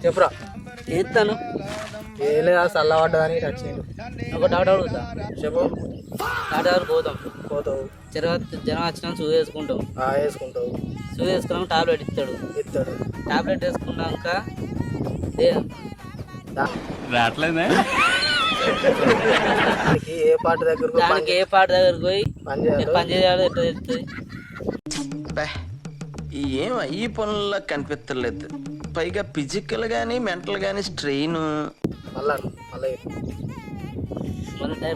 చెప్పురా. ఎత్తాను ఏం లేదా చల్లబడ్డదని వచ్చిండు. ఒక డాక్టర్ అడుగుతా. చెప్పు. డాక్టర్ పోతాం. పోతావు. జ్వరం వచ్చినా సూది వేసుకుంటాం. వేసుకుంటావు. సూది వేసుకున్నాక టాబ్లెట్ ఇస్తాడు. టాబ్లెట్ వేసుకున్నాక రావట్లేదే. దానికి ఏ పాట దగ్గరకు పోయి పని చేయాలో ఎట్లా తెలుస్తుంది. ఏం ఈ పనుల్లో కనిపించలేదు. పైగా ఫిజికల్ గానీ మెంటల్ గానీ స్ట్రెయిన్. మళ్ళీ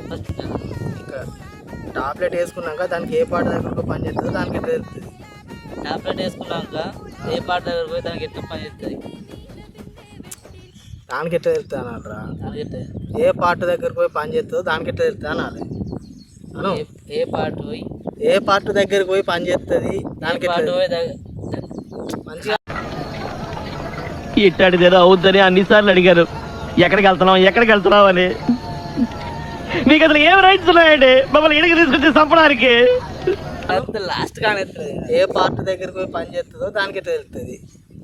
ఫస్ట్ ఇంకా టాబ్లెట్ వేసుకున్నాక దానికి ఏ పాట దగ్గరకు పని చేస్తుందో దానికి ఎట్లా తెలుస్తుంది. టాబ్లెట్ వేసుకున్నాక ఏ పాట దగ్గర పోయి దానికి ఎట్లా పని చేస్తుంది. దానికి ఎట్లా తెలుస్తుంది అన్నట్రా. ఏ పాట దగ్గరకు పోయి పని చేస్తుందో దానికి ఎట్లా తెలుస్తుంది అనాలి. ఏ పాట పోయి ఏ పార్ట్ దగ్గరికి పోయి పని చేస్తుంది దానికి మంచిగా. ఇట్టాడిదేదో అవుద్దని అన్నిసార్లు అడిగారు. ఎక్కడికి వెళ్తున్నావు అని. నీకు అసలు ఏం రైట్స్ ఉన్నాయండి మమ్మల్ని ఇడికి తీసుకొచ్చి చంపడానికి? లాస్ట్ కానీ ఏ పార్ట్ దగ్గరికి పోయి పని చేస్తుందో దానికి ఎట్లా తెలుస్తుంది.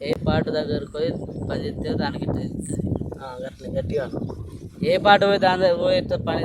ఏ పాట దగ్గరకు పోయి పని చేస్తుందో దానికి ఎట్లా తెలుస్తుంది. అట్లా గట్టిగా. ఏ పాట పోయి దాని దగ్గర పోయి పని